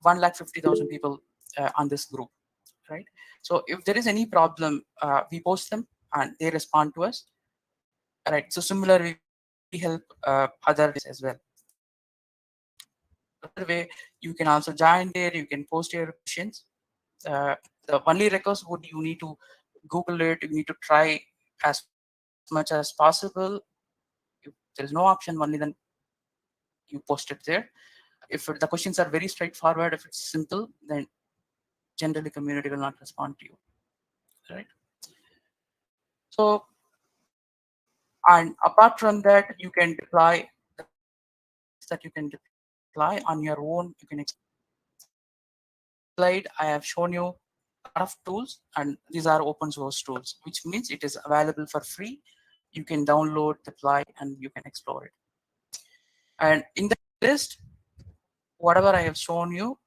150,000 people on this group, right? So if there is any problem, we post them and they respond to us, right? So similarly, we help others as well. Other way, you can also join there. You can post your questions. The only request would you need to Google it. You need to try as much as possible. If there is no option, only then you post it there. If the questions are very straightforward, if it's simple, then generally community will not respond to you, right? So, and apart from that, you can deploy on your own. You can slide. I have shown you a lot of tools, and these are open source tools, which means it is available for free. You can download, deploy, and you can explore it. And in the list, whatever I have shown you,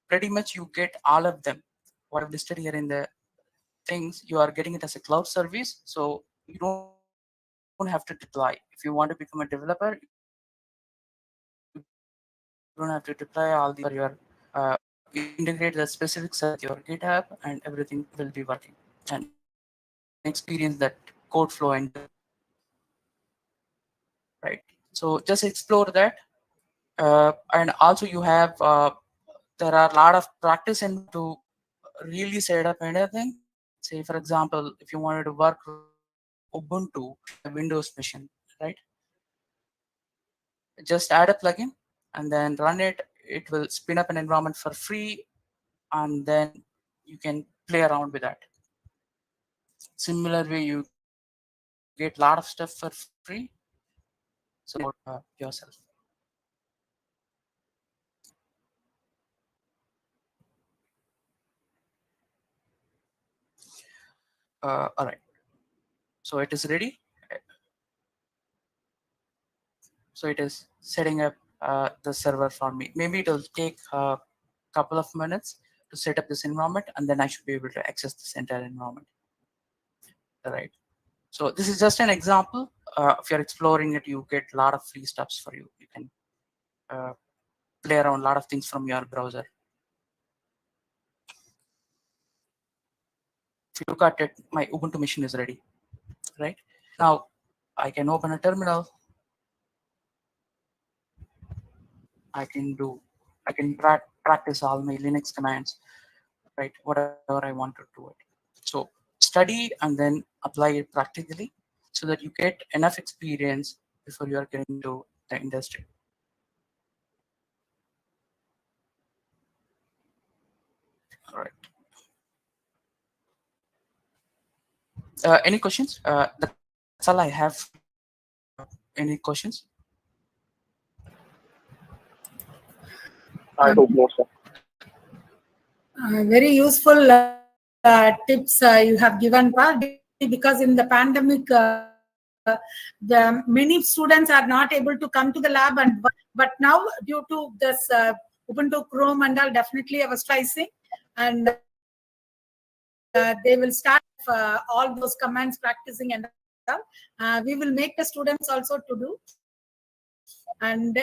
pretty much you get all of them. What I've listed here in the things, you are getting it as a cloud service. So you don't have to deploy. If you want to become a developer, you don't have to deploy all the your integrate the specifics of your GitHub, and everything will be working and experience that code flow and right. So just explore that, and also you have there are a lot of practice and to really set up anything. Say for example, if you wanted to work Ubuntu Windows machine, right? Just add a plugin and then run it. It will spin up an environment for free, and then you can play around with that. Similar way, you get a lot of stuff for free. So yourself. All right. So it is ready. So it is setting up the server for me. Maybe it will take a couple of minutes to set up this environment, and then I should be able to access this entire environment. All right. So this is just an example. If you're exploring it, you get a lot of free stuffs for you. You can play around a lot of things from your browser. if you look at it, my Ubuntu machine is ready. Right now, I can open a terminal. I can practice all my Linux commands, right? Whatever I want to do it. So study and then apply it practically so that you get enough experience before you are getting into the industry. All right. Any questions? That's all I have. Any questions? I hope no, sir. Very useful tips you have given, because in the pandemic, the many students are not able to come to the lab, but now due to this Ubuntu Chrome and all, definitely I was pricing, and they will start all those commands practicing and all. We will make the students also to do. And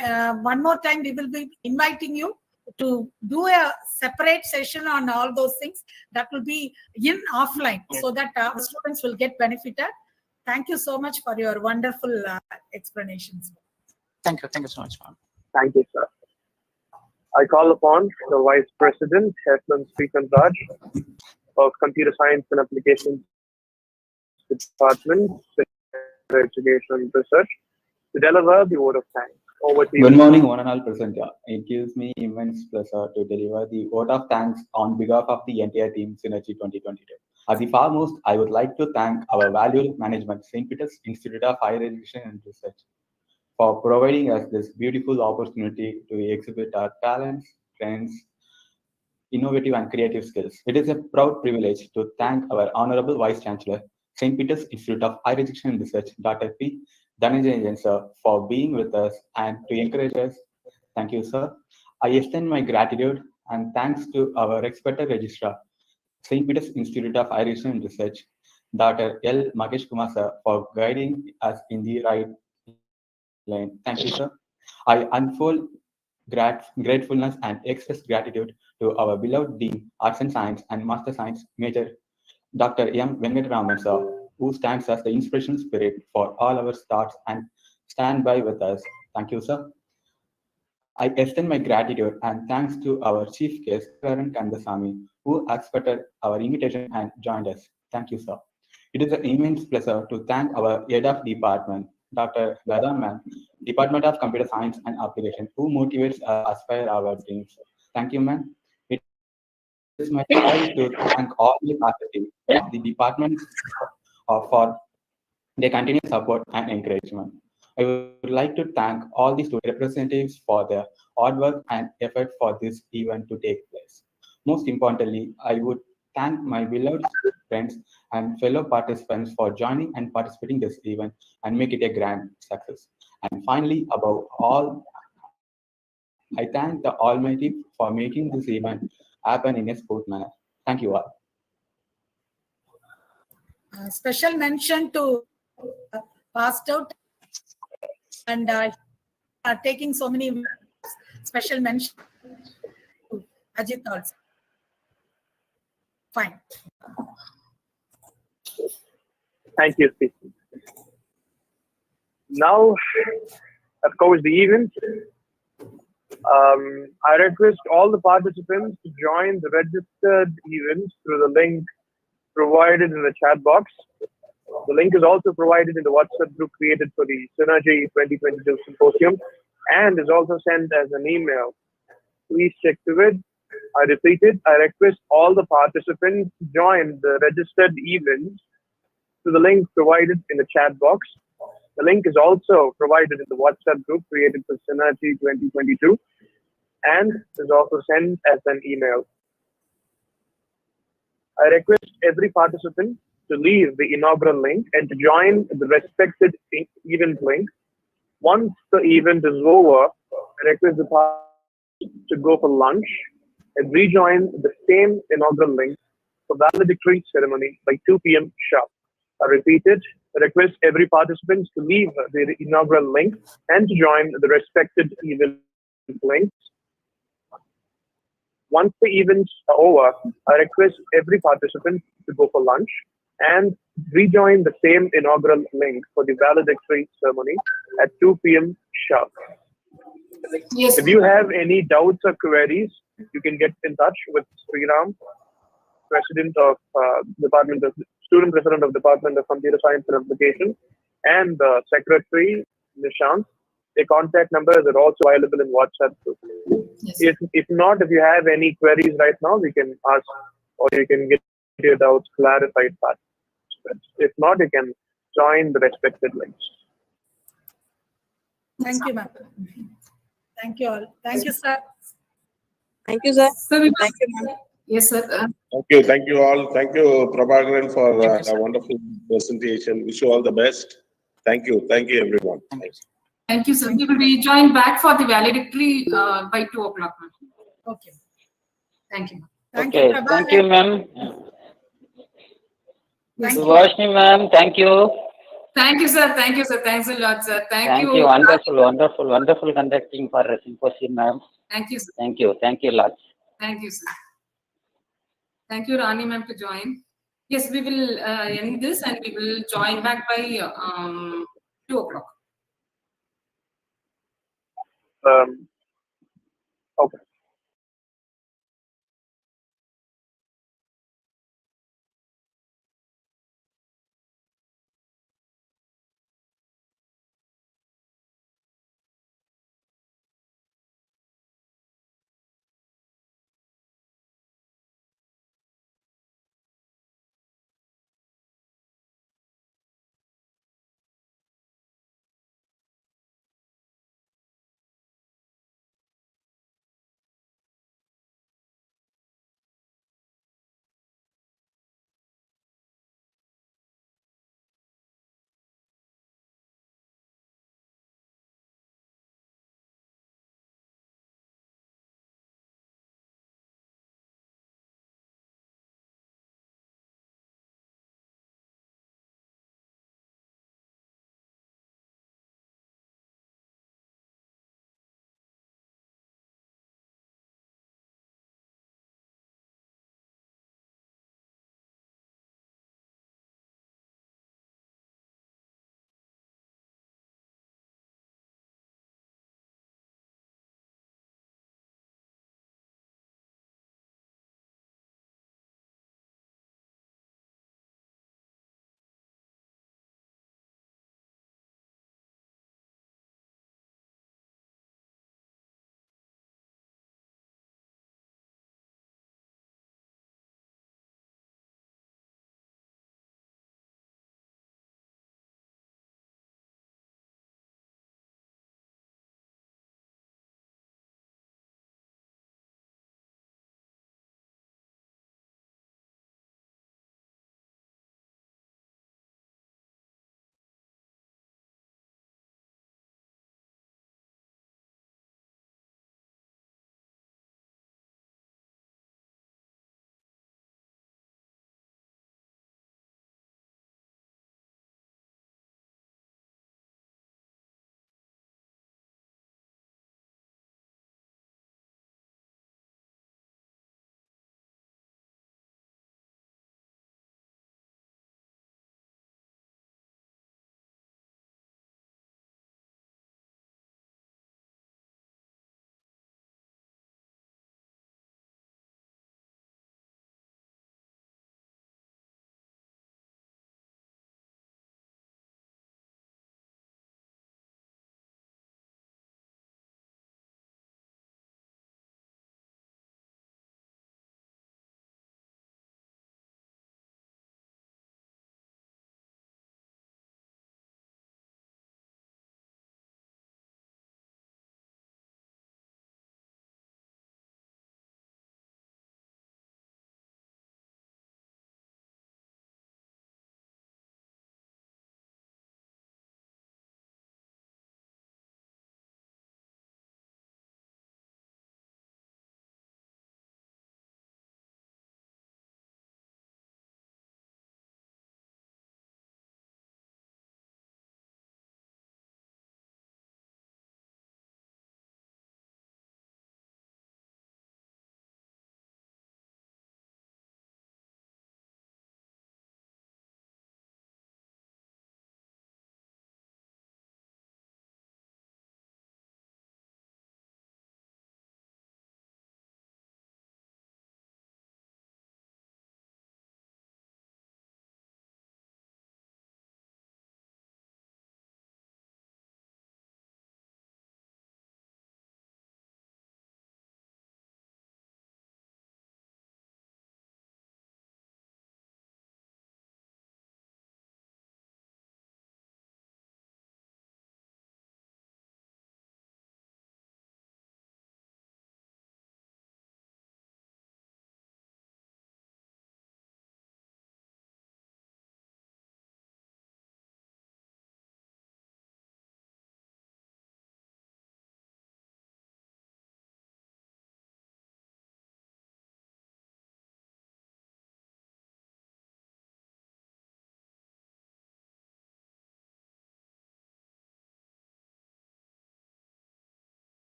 one more time, we will be inviting you to do a separate session on all those things that will be in offline, so that our students will get benefited. Thank you so much for your wonderful explanations. Thank you so much, ma'am. Thank you, sir. I call upon the Vice President, Heflin Srikanth Raj of Computer Science and Applications Department, Education and Research, to deliver the word of thanks. Over to you. Good morning, one and all present here. It gives me immense pleasure to deliver the vote of thanks on behalf of the entire team Synergy 2022. At the foremost, I would like to thank our valued management, St. Peter's Institute of Higher Education and Research, for providing us this beautiful opportunity to exhibit our talents, strengths, innovative and creative skills. It is a proud privilege to thank our Honorable Vice Chancellor, St. Peter's Institute of Higher Education and Research, Dr. P. Dhananjayan sir, for being with us and to encourage us. Thank you, sir. I extend my gratitude and thanks to our expert registrar, St. Peter's Institute of Higher Education and Research, Dr. L. Magesh Kumar sir, for guiding us in the right lane. Thank you, sir. I unfold gratefulness and express gratitude to our beloved Dean, Arts and Science and Master Science Major, Dr. M. Venkataraman sir, who stands as the inspirational spirit for all our thoughts and stand by with us. Thank you, sir. I extend my gratitude and thanks to our chief guest, Karan Kandasamy, who accepted our invitation and joined us. Thank you, sir. It is an immense pleasure to thank our head of department, Dr. Radhaman, Department of Computer Science and Application, who motivates us to aspire our dreams. Thank you, ma'am. It is my pride to thank all the faculty of the department for their continued support and encouragement. I would like to thank all the student representatives for their hard work and effort for this event to take place. Most importantly, I would thank my beloved friends and fellow participants for joining and participating in this event and make it a grand success. And finally, above all, I thank the Almighty for making this event happen in a sport manner. Thank you all. Special mention to passed out and taking so many. Special mention to Ajit also. Fine. Thank you, Steve. Now, of course, the event. I request all the participants to join the registered events through the link provided in the chat box. The link is also provided in the WhatsApp group created for the Synergy 2022 Symposium and is also sent as an email. Please check to it. I repeat it. I request all the participants to join the registered events through the link provided in the chat box. The link is also provided in the WhatsApp group created for Synergy 2022 and is also sent as an email. I request every participant to leave the inaugural link and to join the respected event link. Once the event is over, I request the participants to go for lunch and rejoin the same inaugural link for valedictory ceremony by 2 p.m. sharp. I repeat it. I request every participant to leave the inaugural link and to join the respected event links. Once the events are over, I request every participant to go for lunch and rejoin the same inaugural link for the valedictory ceremony at 2 p.m. sharp. Yes. If you have any doubts or queries, you can get in touch with Sriram, President of Student President of Department of Computer Science and Application, and Secretary Nishant. Their contact numbers are also available in WhatsApp group. Yes. If not, if you have any queries right now, we can ask, or you can get your doubts clarified fast. If not, you can join the respected links. Thank you, ma'am. Thank you all. Thank you, sir. Thank you, sir. Sir, we- Thank you, ma'am. Yes, sir. Thank you all. Thank you, Prabhakaran, for a wonderful presentation. Wish you all the best. Thank you, everyone. Thank you, sir. We will rejoin back for the valedictory by 2 o'clock. Okay. Thank you. Thank Okay, you, thank you, Prabhakaran. ma'am. Thank you. Vashni, ma'am, thank you. Thank you, sir. Thank you, sir. Thanks a lot, sir. Thank you. Wonderful conducting for a symposium, ma'am. Thank you, sir. Thank you, lots. Thank you, sir. Thank you, Rani ma'am, to join. Yes, we will end this and we will join back by 2 o'clock. Okay.